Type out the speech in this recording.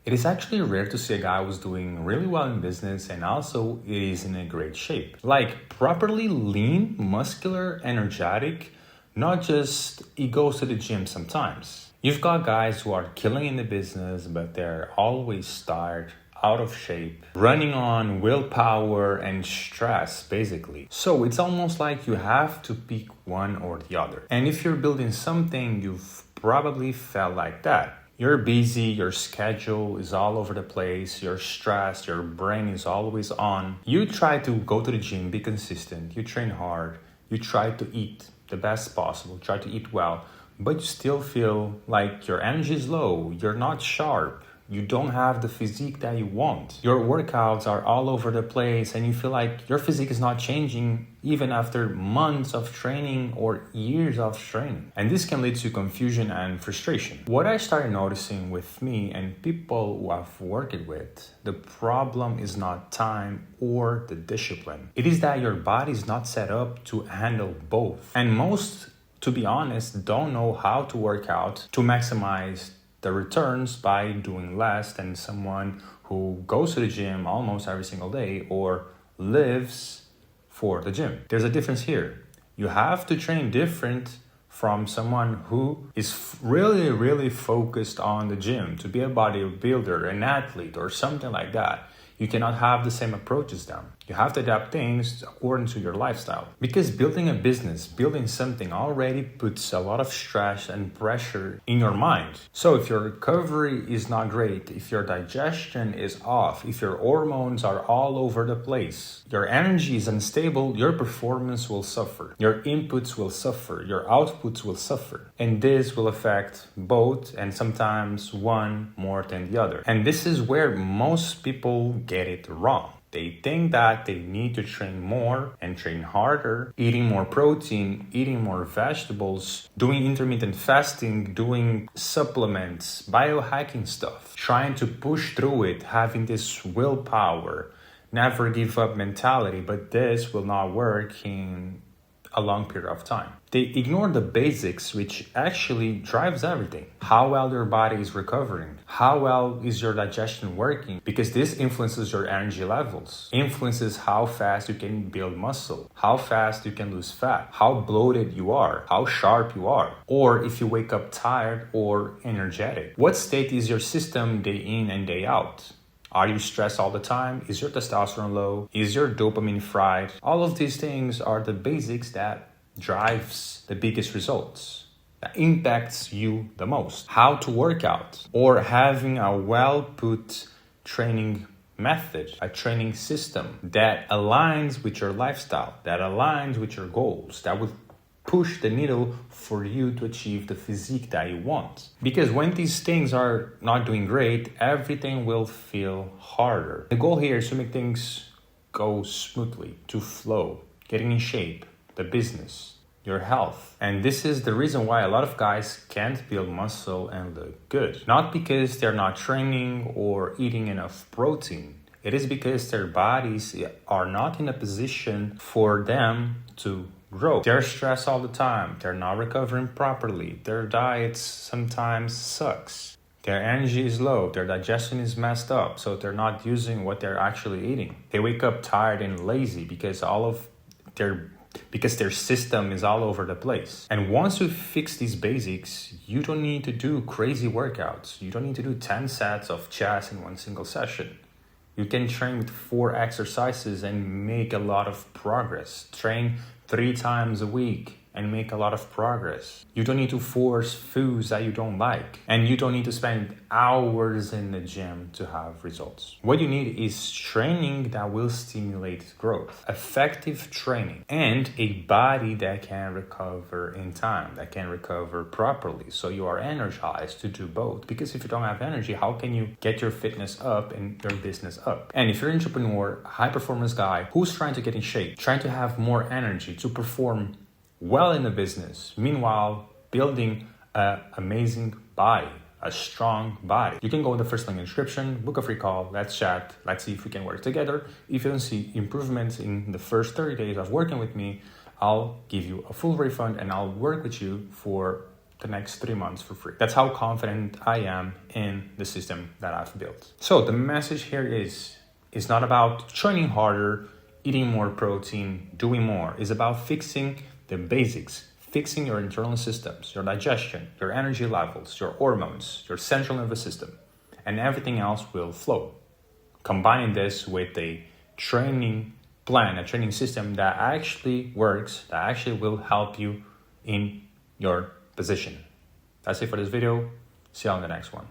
It is actually rare to see a guy who's doing really well in business and also is in a great shape. Like properly lean, muscular, energetic, not just he goes to the gym sometimes. You've got guys who are killing in the business, but they're always tired, out of shape, running on willpower and stress, basically. So it's almost like you have to pick one or the other. And if you're building something, you've probably felt like that. You're busy, your schedule is all over the place, you're stressed, your brain is always on. You try to go to the gym, be consistent, you train hard, you try to eat the best possible, try to eat well, but you still feel like your energy is low, you're not sharp, you don't have the physique that you want. Your workouts are all over the place and you feel like your physique is not changing even after months of training or years of training. And this can lead to confusion and frustration. What I started noticing with me and people who I've worked with, the problem is not time or the discipline. It is that your body is not set up to handle both. And most, to be honest, don't know how to work out to maximize the returns by doing less than someone who goes to the gym almost every single day or lives for the gym. There's a difference here. You have to train different from someone who is really focused on the gym to be a bodybuilder, an athlete, or something like that. You cannot have the same approach as them. You have to adapt things according to your lifestyle. Because building a business, building something already puts a lot of stress and pressure in your mind. So if your recovery is not great, if your digestion is off, if your hormones are all over the place, your energy is unstable, your performance will suffer. Your inputs will suffer. Your outputs will suffer. And this will affect both and sometimes one more than the other. And this is where most people get it wrong. They think that they need to train more and train harder, eating more protein, eating more vegetables, doing intermittent fasting, doing supplements, biohacking stuff, trying to push through it, having this willpower, never give up mentality, but this will not work in a long period of time. They ignore the basics, which actually drives everything. How well your body is recovering, how well is your digestion working, because this influences your energy levels, influences how fast you can build muscle, how fast you can lose fat, how bloated you are, how sharp you are, or if you wake up tired or energetic. What state is your system day in and day out? Are you stressed all the time? Is your testosterone low? Is your dopamine fried? All of these things are the basics that drives the biggest results, that impacts you the most. How to work out, or having a well-put training method, a training system that aligns with your lifestyle, that aligns with your goals, that will push the needle for you to achieve the physique that you want. Because when these things are not doing great, everything will feel harder. The goal here is to make things go smoothly, to flow, getting in shape, the business, your health. And this is the reason why a lot of guys can't build muscle and look good. Not because they're not training or eating enough protein. It is because their bodies are not in a position for them to grow. They're stressed all the time. They're not recovering properly. Their diet sometimes sucks. Their energy is low. Their digestion is messed up. So they're not using what they're actually eating. They wake up tired and lazy because their system is all over the place. And once you fix these basics, you don't need to do crazy workouts. You don't need to do 10 sets of chest in one single session. You can train with 4 exercises and make a lot of progress. Train 3 times a week and make a lot of progress. You don't need to force foods that you don't like. And you don't need to spend hours in the gym to have results. What you need is training that will stimulate growth, effective training, and a body that can recover in time, that can recover properly. So you are energized to do both. Because if you don't have energy, how can you get your fitness up and your business up? And if you're an entrepreneur, high performance guy who's trying to get in shape, trying to have more energy to perform well in the business, meanwhile building an amazing body, a strong body, you can go in the first link in the description, book a free call, let's chat, let's see if we can work together. If you don't see improvements in the first 30 days of working with me, I'll give you a full refund and I'll work with you for the next 3 months for free. That's how confident I am in the system that I've built. So the message here is, it's not about training harder, eating more protein, doing more. It's about fixing the basics, fixing your internal systems, your digestion, your energy levels, your hormones, your central nervous system, and everything else will flow. Combining this with a training plan, a training system that actually works, that actually will help you in your position. That's it for this video. See you on the next one.